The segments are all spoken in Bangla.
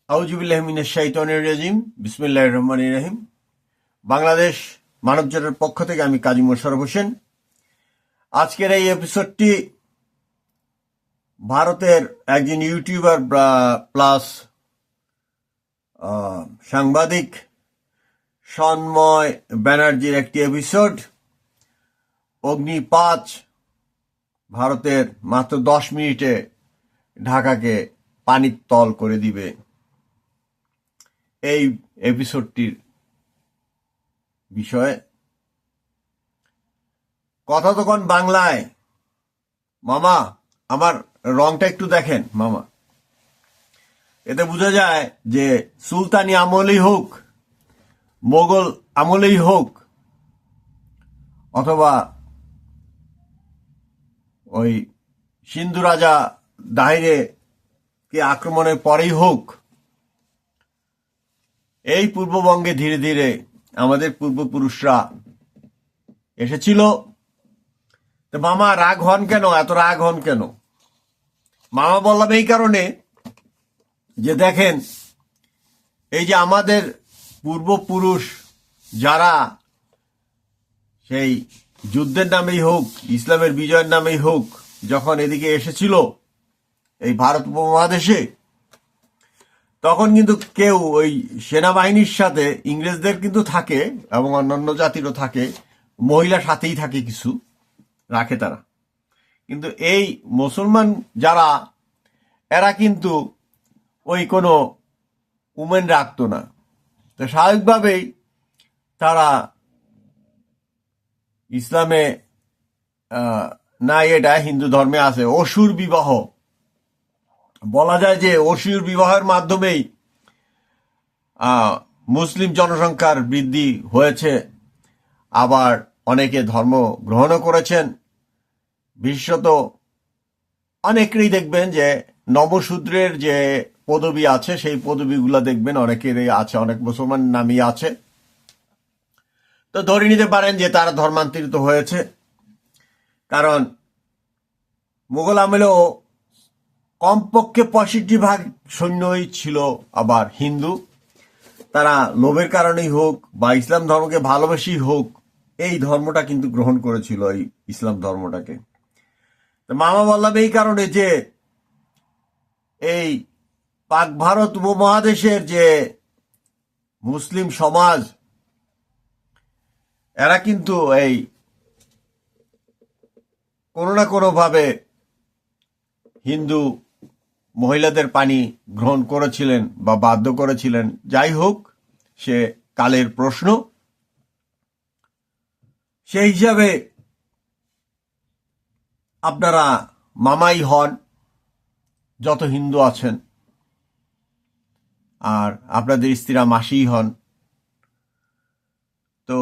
আউযুবিল্লাহি মিনাশ শাইতানির রাজিম বিসমিল্লাহির রহমানির রহিম। বাংলাদেশ মানবজোটের পক্ষ থেকে আমি কাজী মোশাররফ হোসেন। আজকের এই এপিসোডটি ভারতের একজন ইউটিউবার প্লাস সাংবাদিক সন্ময় ব্যানার্জির একটি এপিসোড। অগ্নি-5 ভারতের মাত্র 10 মিনিটে ঢাকাকে পানির তল করে দিবে। এই এপিসোডটির বিষয়ে কথা তখন বাংলায়। মামা, আমার রংটা একটু দেখেন মামা। এতে বোঝা যায় যে সুলতানি আমলেই হোক, মোগল আমলেই হোক, অথবা ওই সিন্ধু রাজা দাহিরে কে আক্রমণের পরেই হোক, এই পূর্ববঙ্গে ধীরে ধীরে আমাদের পূর্বপুরুষরা এসেছিল। তো মামা রাগ হন কেন, এত রাগ হন কেন? মামা বললাম এই কারণে যে দেখেন, এই যে আমাদের পূর্বপুরুষ যারা সেই যুদ্ধের নামেই হোক, ইসলামের বিজয়ের নামেই হোক, যখন এদিকে এসেছিল এই ভারত উপমহাদেশে, তখন কিন্তু কেউ ওই সেনাবাহিনীর সাথে ইংরেজদের কিন্তু থাকে এবং অন্যান্য জাতিরও থাকে, মহিলা সাথেই থাকে, কিছু রাখে তারা। কিন্তু এই মুসলমান যারা, এরা কিন্তু ওই কোনো উমেন রাখতো না। তো স্বাভাবিকভাবেই তারা ইসলামে না, এটা হিন্দু ধর্মে আছে অসুর বিবাহ। বলা যায় যে অসুর বিবাহের মাধ্যমেই মুসলিম জনসংখ্যার বৃদ্ধি হয়েছে, আবার অনেকে ধর্ম গ্রহণও করেছেন। বিশেষত অনেকেরই দেখবেন যে নবশূদ্রের যে পদবি আছে, সেই পদবিগুলো দেখবেন অনেকেরই আছে, অনেক মুসলমান নামই আছে। তো ধরে নিতে পারেন যে তারা ধর্মান্তরিত হয়েছে, কারণ মুঘল আমলেও কমপক্ষে 65% সৈন্যই ছিল আবার হিন্দু। তারা লোভের কারণেই হোক বা ইসলাম ধর্মকে ভালোবেসেই হোক, এই ধর্মটা কিন্তু গ্রহণ করেছিল, এই ইসলাম ধর্মটাকে। তো মামা বললাম এই কারণে যে এই পাক ভারত উপমহাদেশের যে মুসলিম সমাজ, এরা কিন্তু এই কোনো না কোনো ভাবে হিন্দু মহিলাদের পানি গ্রহণ করেছিলেন বা বাধ্য করেছিলেন। যাই হোক, সে কালের প্রশ্ন। সেই হিসাবে আপনারা মামাই হন যত হিন্দু আছেন, আর আপনাদের স্ত্রীরা মাসিই হন। তো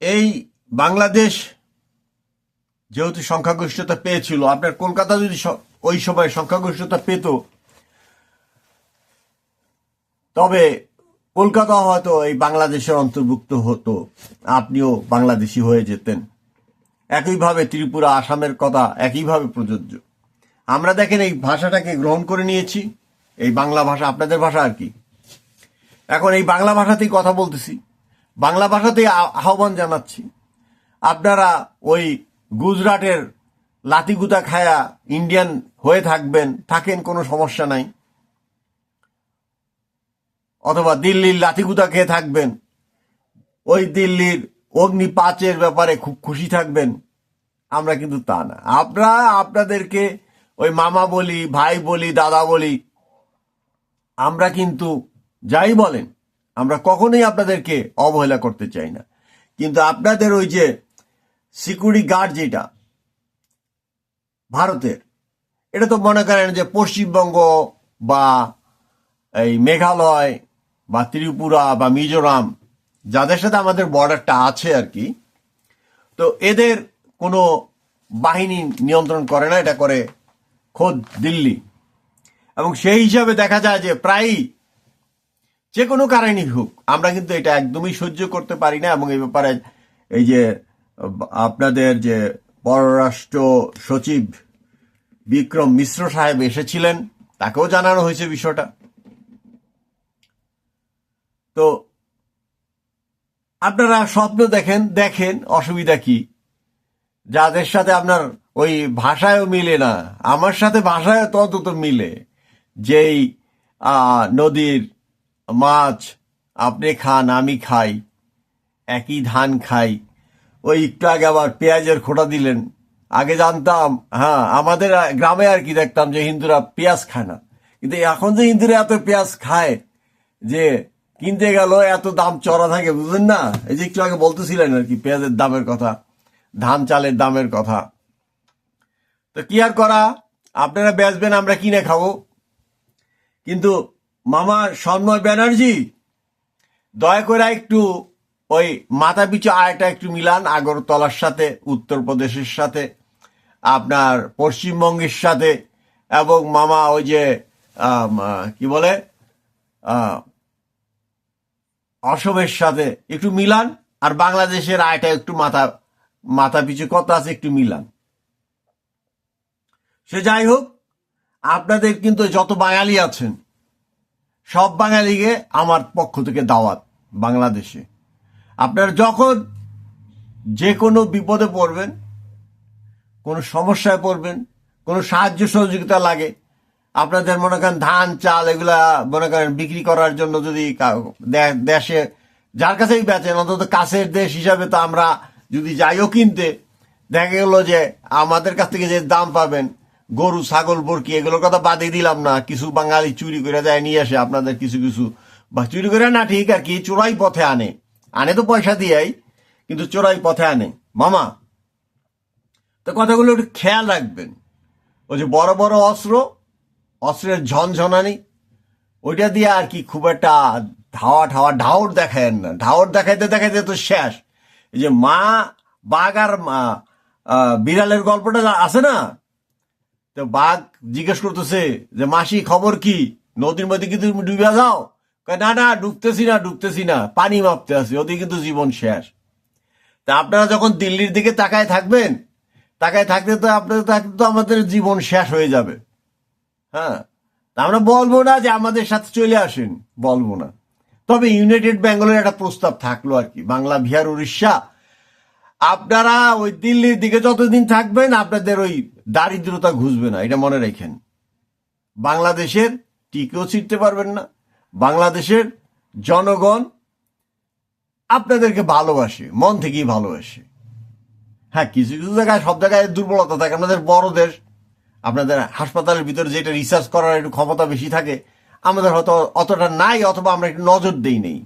এই বাংলাদেশ যেহেতু সংখ্যাগরিষ্ঠতা পেয়েছিল, আপনার কলকাতা যদি ওই সময় সংখ্যাগরিষ্ঠতা পেত, তবে কলকাতা হয়তো এই বাংলাদেশের অন্তর্ভুক্ত হতো, আপনিও বাংলাদেশি হয়ে যেতেন। একইভাবে ত্রিপুরা, আসামের কথা একইভাবে প্রযোজ্য। আমরা দেখেন এই ভাষাটাকে গ্রহণ করে নিয়েছি, এই বাংলা ভাষা, আপনাদের ভাষা আর কি। এখন এই বাংলা ভাষাতেই কথা বলতেছি, বাংলা ভাষাতেই আহ্বান জানাচ্ছি। আপনারা ওই গুজরাটের লাতিগুতা খায়া ইন্ডিয়ান হয়ে থাকেন, কোনো সমস্যা নাই, অথবা দিল্লির লাতিগুতা খেয়ে থাকবেন, ওই দিল্লির অগ্নি-5 ব্যাপারে খুব খুশি থাকবেন। আমরা কিন্তু তা না। আপনাদেরকে ওই মামা বলি, ভাই বলি, দাদা বলি, আমরা কিন্তু যাই বলেন, আমরা কখনোই আপনাদেরকে অবহেলা করতে চাই না। কিন্তু আপনাদের ওই যে সিকিউরিটি গার্ড যেটা ভারতের, এটা তো মনে করেন যে পশ্চিমবঙ্গ বা এই মেঘালয় বা ত্রিপুরা বা মিজোরাম, যাদের সাথে আমাদের বর্ডারটা আছে আর কি, তো এদের কোনো বাহিনী নিয়ন্ত্রণ করে না, এটা করে খোদ দিল্লি। এবং সেই হিসাবে দেখা যায় যে প্রায়ই যে কোনো কারণেই হোক, আমরা কিন্তু এটা একদমই সহ্য করতে পারি না। এবং এই ব্যাপারে এই যে আপনাদের যে পররাষ্ট্র সচিব বিক্রম মিশ্র সাহেব এসেছিলেন, তাকেও জানানো হয়েছে বিষয়টা। তো আপনারা স্বপ্ন দেখেন, দেখেন, অসুবিধা কি? যাদের সাথে আপনার ওই ভাষায়ও মিলে না, আমার সাথে ভাষায় তত মিলে। যেই নদীর মাছ আপনি খান, আমি খাই, একই ধান খাই। ওই একটু আগে আবার পেঁয়াজের খোঁটা দিলেন। আগে জানতাম, হ্যাঁ, আমাদের গ্রামে আর কি দেখতাম যে হিন্দুরা পেঁয়াজ খায় না, কিন্তু এখন যে হিন্দুরা এত পেঁয়াজ খায় যে কিনতে গেল এত দাম চড়া থাকে, বুঝলেন না? এই যে একটু আগে বলতেছিলেন আর কি পেঁয়াজের দামের কথা, ধান চালের দামের কথা। তো কি আর করা, আপনারা বেচবেন, আমরা কিনে খাবো। কিন্তু মামা সন্ময় ব্যানার্জি, দয়া করে একটু ওই মাথা পিছু আয়টা একটু মিলান আগরতলার সাথে, উত্তরপ্রদেশের সাথে, আপনার পশ্চিমবঙ্গের সাথে, এবং মামা ওই যে কি বলে অসমের সাথে একটু মিলান। আর বাংলাদেশের আয়টা একটু মাথা পিছু কত আছে একটু মিলান। সে যাই হোক, আপনাদের কিন্তু যত বাঙালি আছেন সব বাঙালিকে আমার পক্ষ থেকে দাওয়াত বাংলাদেশে। আপনারা যখন যে কোনো বিপদে পড়বেন, কোনো সমস্যায় পড়বেন, কোনো সাহায্য সহযোগিতা লাগে, আপনাদের মনে করেন ধান চাল এগুলা মনে করেন বিক্রি করার জন্য যদি দেশে যার কাছেই বেচেন, অন্তত কাছের দেশ হিসাবে তো আমরা যদি যাইও কিনতে, দেখা গেল যে আমাদের কাছ থেকে যে দাম পাবেন, গরু ছাগল বরকি এগুলোর কথা বাদই দিলাম না, কিছু বাঙালি চুরি করে যায় নিয়ে আসে আপনাদের কিছু কিছু, বা চুরি করে না ঠিক আর কি, চোরাই পথে আনে, আনে তো পয়সা দিয়েই, কিন্তু চোরাই পথে আনে মামা। তো কথাগুলো একটু খেয়াল রাখবেন। ওই যে বড় বড় অস্ত্রের ঝনঝনানি, ওইটা দিয়ে আর কি খুব একটা ঢাউর দেখায় না, ঢাউর দেখাইতে দেখাইতে তো শেষ। এই যে মা বাঘ আর বিড়ালের গল্পটা আছে না, তো বাঘ জিজ্ঞেস করতেছে যে মাসি খবর কি, নদীর মধ্যে কি তুমি ডুবে যাও? না না, ডুবতেছি না, পানি মাপতে আছি, ওদিকে কিন্তু জীবন শেষ। তা আপনারা যখন দিল্লির দিকে তাকায় থাকবেন, তাকায় থাকতে তো আপনাদের তো আমাদের জীবন শেষ হয়ে যাবে। হ্যাঁ, আমরা বলবো না যে আমাদের সাথে চলে আসেন, বলবো না। তবে ইউনাইটেড বেঙ্গলের একটা প্রস্তাব থাকলো আর কি, বাংলা, বিহার, উড়িষ্যা, আপনারা ওই দিল্লির দিকে যতদিন থাকবেন আপনাদের ওই দারিদ্রতা ঘুষবে না, এটা মনে রাখেন। বাংলাদেশের টিকেও ছিটতে পারবেন না। বাংলাদেশের জনগণ আপনাদেরকে ভালোবাসে, মন থেকেই ভালোবাসে। হ্যাঁ, কিছু কিছু জায়গায়, সব জায়গায় দুর্বলতা থাকে। আপনাদের বড় দেশ, আপনাদের হাসপাতালের ভিতরে যেটা রিসার্চ করার একটু ক্ষমতা বেশি থাকে, আমাদের হয়তো অতটা নাই, অথবা আমরা একটু নজর দেই নেই।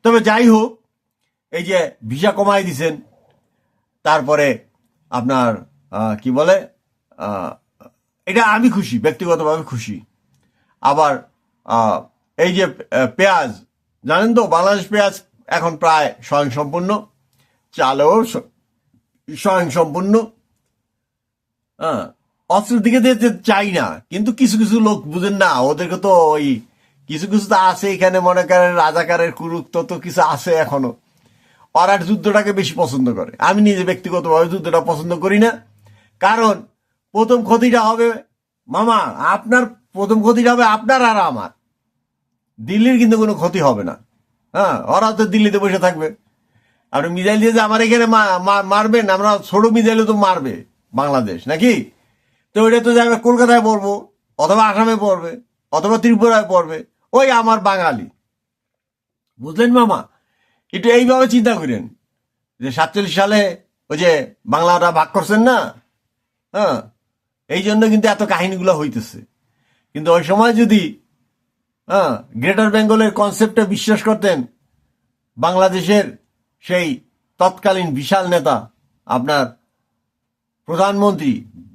তবে যাই হোক, এই যে ভিসা কমাই দিছেন, তারপরে আপনার কি বলে, এটা আমি খুশি, ব্যক্তিগতভাবে খুশি। আবার এই যে পেঁয়াজ, জানেন তো বাংলাদেশ পেঁয়াজ এখন প্রায় স্বয়ংসম্পূর্ণ, চালেও স্বয়ংসম্পূর্ণ। হ্যাঁ, অস্ত্রের দিকে যেতে চাই না, কিন্তু কিছু কিছু লোক বুঝেন না, ওদেরকে তো ওই কিছু কিছু তো আছে এখানে, মনে করেন রাজাকারের কুরুক্ত তো কিছু আছে এখনো, ওরা যুদ্ধটাকে বেশি পছন্দ করে। আমি নিজে ব্যক্তিগতভাবে যুদ্ধটা পছন্দ করি না, কারণ প্রথম ক্ষতিটা হবে মামা আপনার, প্রথম ক্ষতিটা হবে আপনার আর আমার, দিল্লির কিন্তু কোনো ক্ষতি হবে না। হ্যাঁ, ওরা তো দিল্লিতে বসে থাকবে, আপনি মিসাইল দিয়ে যে আমার এখানে মারবেন, আমরা ছোট মিসাইলে তো মারবে বাংলাদেশ নাকি? তো ওইটা তো যাবে কলকাতায় পড়বো, অথবা আসামে পড়বে, অথবা ত্রিপুরায় পড়বে, ওই আমার বাঙালি। বুঝলেন মামা? একটু এইভাবে চিন্তা করেন যে 47 সালে ওই যে বাংলাটা ভাগ করছেন না, হ্যাঁ, এই জন্য কিন্তু এত কাহিনীগুলো হইতেছে। কিন্তু ওই সময় যদি গ্রেটার বেঙ্গলের কনসেপ্টে বিশ্বাস করতেন, বাংলাদেশের সেই তৎকালীন বিশাল নেতা আপনার প্রধানমন্ত্রী,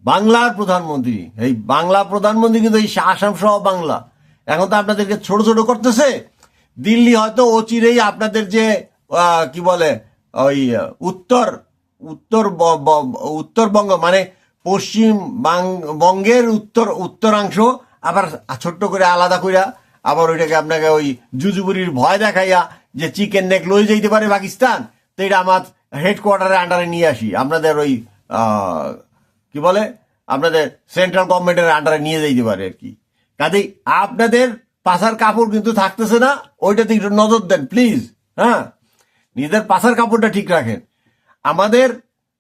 বাংলার প্রধানমন্ত্রী, এই বাংলা প্রধানমন্ত্রী কিন্তু এই আসাম সহ বাংলা, এখন তো আপনাদেরকে ছোট ছোট করতেছে। দিল্লি হয়তো অচিরেই আপনাদের যে কি বলে ওই উত্তর উত্তর উত্তরবঙ্গ মানে পশ্চিম বঙ্গের উত্তরাংশ আবার ছোট্ট করে আলাদা কইরা আবার ওইটাকে আপনাকে ওই জুজুবুরির ভয় দেখাইয়া যে চিকেন নেক লয়ে যেতে পারে পাকিস্তান, তো এটা আমার হেডকোয়ার্টারের আন্ডারে নিয়ে আসি, আপনাদের ওই কি বলে আপনাদের সেন্ট্রাল গভর্নমেন্টের আন্ডারে নিয়ে যেতে পারে আর কি। কাজেই আপনাদের পাশার কাপড় কিন্তু থাকতেছে না, ওইটাতে একটু নজর দেন প্লিজ। হ্যাঁ, নিজের পাশার কাপড়টা ঠিক রাখেন। আমাদের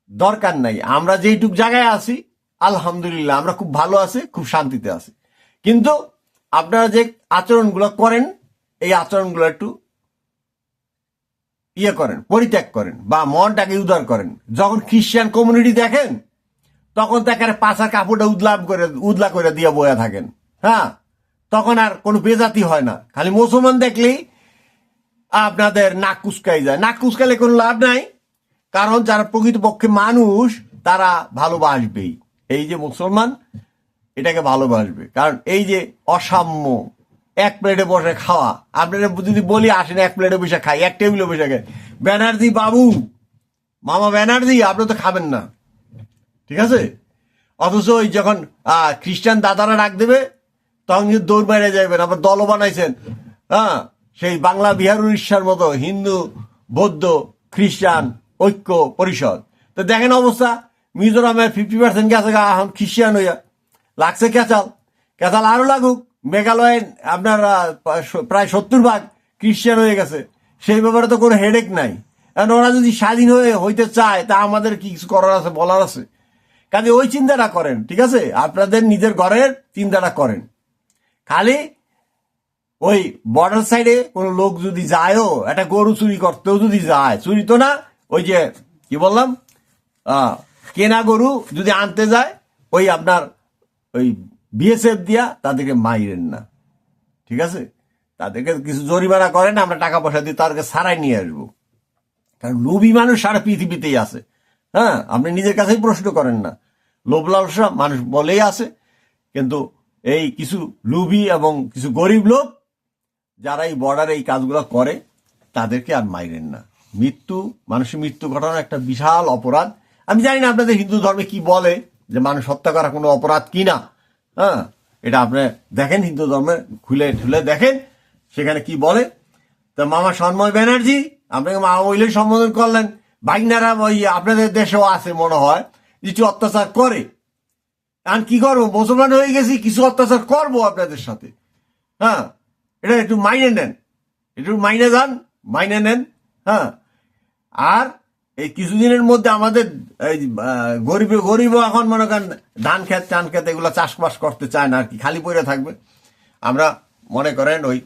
দরকার নাই, আমরা যেইটুক জায়গায় আছি আলহামদুলিল্লাহ আমরা খুব ভালো আছি, খুব শান্তিতে আছি। কিন্তু আপনারা যে আচরণগুলো করেন, এই আচরণগুলো একটু করেন, পরিত্যাগ করেন বা মনটাকে উদার করেন। যখন খ্রিস্টান কমিউনিটি দেখেন তখন তাকে পাশার কাপড়টা উদলা করে দিয়ে বয়ে থাকেন। হ্যাঁ, তখন আর কোনো বেজাতি হয় না। খালি মুসলমান দেখলেই আপনাদের নাক কুচকাই যায়। নাক কুচকালে কোনো লাভ নাই, কারণ যারা প্রকৃতপক্ষে মানুষ তারা ভালোবাসবেই। এই যে মুসলমান এটাকে ভালোবাসবে, কারণ এই যে অসাম্য, এক প্লেটে বসে খাওয়া, আপনারা যদি বলি আসেন এক প্লেটে বসে খাই, এক টেবিলে বসে খাই, ব্যানার্জি বাবু, মামা ব্যানার্জি আপনি তো খাবেন না, ঠিক আছে? অথচ ওই যখন খ্রিস্টান দাদারা ডাক দেবে তখন কিন্তু দৌড় বাইরে যাবেন, আবার দলও বানাইছেন। হ্যাঁ, সেই বাংলা বিহার উড়িষ্যার মতো হিন্দু বৌদ্ধ খ্রিস্টান ঐক্য পরিষদ। তো দেখেন অবস্থা, মিজোরামে 50% গেছে এখন খ্রিস্টান হইয়া, লাগছে কেচাল আরো লাগুক। মেঘালয়ে আপনার প্রায় 70% খ্রিস্টান হয়ে গেছে, সেই ব্যাপারে তো কোনো হেডেক নাই। কারণ ওরা যদি স্বাধীন হইতে চায় তা আমাদের কি কিছু করার আছে, বলার আছে? কাজে ওই চিন্তাটা করেন, ঠিক আছে? আপনাদের নিজের ঘরের চিন্তাটা করেন। খালি ওই বর্ডার সাইডে কোনো লোক যদি যায়ও, একটা গরু চুরি করতেও যদি যায়, চুরি তো না, ওই যে কি বললাম, কেনা গরু যদি আনতে যায়, ওই আপনার ওই বিএসএফ দিয়া তাদেরকে মাইরেন না, ঠিক আছে? তাদেরকে কিছু জরিমানা করেন, আমরা টাকা পয়সা দিয়ে তাদেরকে সারাই নিয়ে আসবো। কারণ লোভী মানুষ সারা পৃথিবীতেই আছে। হ্যাঁ, আপনি নিজের কাছেই প্রশ্ন করেন না, লোভ লালসা মানুষ বলেই আছে। কিন্তু এই কিছু লোভী এবং কিছু গরিব লোক যারা এই বর্ডারে এই কাজগুলো করে তাদেরকে আর মাইরেন না। মানুষের মৃত্যু ঘটানো একটা বিশাল অপরাধ। আমি জানি না আপনাদের হিন্দু ধর্মে কি বলে, যে মানুষ হত্যা করা কোনো অপরাধ কিনা। হ্যাঁ, এটা আপনি দেখেন হিন্দু ধর্মে খুলে ঠুলে দেখেন সেখানে কি বলে। তা মামা সন্ময় ব্যানার্জি, আপনাকে মামা বইলে সম্বোধন করলেন, ভাইনারা ওই আপনাদের দেশেও আছে মনে হয় কিছু অত্যাচার করে। এখন কি করবো, মুসলমান হয়ে গেছি, কিছু অত্যাচার করবো আপনাদের সাথে। হ্যাঁ, এটা একটু মাইনে নেন, একটু মাইনে নেন। হ্যাঁ, আর এই কিছুদিনের মধ্যে আমাদের এই গরিব এখন মনে করেন ধান খেত চান খেত এগুলো চাষবাস করতে চায় না আর কি, খালি পড়ে থাকবে। আমরা মনে করেন ওই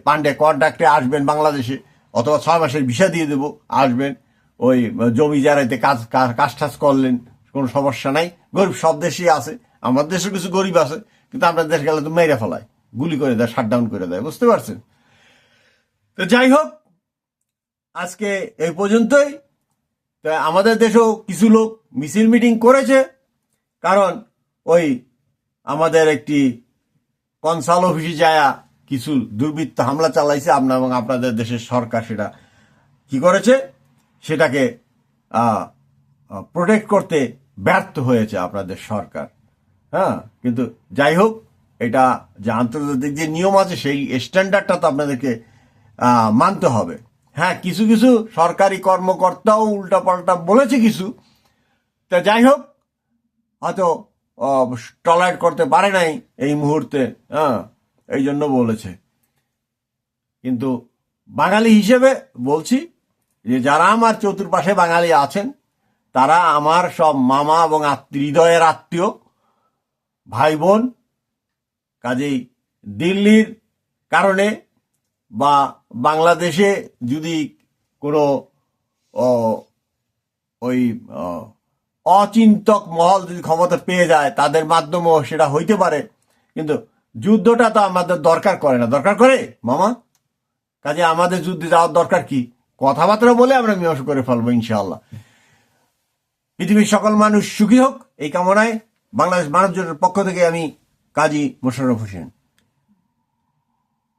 পান্ডে কন্ট্রাক্টে আসবেন বাংলাদেশে, অথবা 6 মাসের ভিসা দিয়ে দেবো, আসবেন, ওই জমি জারাইতে কাজ টাজ করলেন, কোনো সমস্যা নাই। গরিব সব দেশেই আছে, আমাদের দেশে কিছু গরিব আছে, কিন্তু আপনার দেশ গেলে তো মেরে ফেলায়, গুলি করে দেয়, শাটডাউন করে দেয়, বুঝতে পারছেন? তো যাই হোক, আজকে এই পর্যন্তই। আমাদের দেশেও কিছু লোক মিছিল মিটিং করেছে, কারণ ওই আমাদের একটি কনসাল অফিসে যায় কিছু দুর্বৃত্ত হামলা চালাইছে। এবং আপনাদের দেশের সরকার সেটা কি করেছে, সেটাকে প্রোটেক্ট করতে ব্যর্থ হয়েছে আপনাদের সরকার। হ্যাঁ, কিন্তু যাই হোক, এটা যে আন্তর্জাতিক যে নিয়ম আছে সেই স্ট্যান্ডার্ডটা তো আপনাদেরকে মানতে হবে। হ্যাঁ, কিছু কিছু সরকারি কর্মকর্তাও উল্টাপাল্টা বলেছে কিছু, তা যাই হোক, হয়তো টলারেট করতে পারে নাই এই মুহূর্তে। হ্যাঁ, এই জন্য বলেছে। কিন্তু বাঙালি হিসেবে বলছি যে যারা আমার চতুর্পাশে বাঙালি আছেন তারা আমার সব মামা এবং হৃদয়ের আত্মীয় ভাই বোন। কাজেই দিল্লির কারণে বা বাংলাদেশে যদি কোনো ওই অচিন্তক মহল যদি ক্ষমতা পেয়ে যায় তাদের মাধ্যমেও সেটা হইতে পারে, কিন্তু যুদ্ধটা তো আমাদের দরকার করে না। দরকার করে মামা? কাজে আমাদের যুদ্ধে যাওয়ার দরকার কি? কথাবার্তা বলে আমরা মীমাংসা করে ফেলবো ইনশাআল্লাহ। পৃথিবীর সকল মানুষ সুখী হোক এই কামনায় বাংলাদেশ মানব জোটের পক্ষ থেকে আমি কাজী মোশাররফ হোসেন।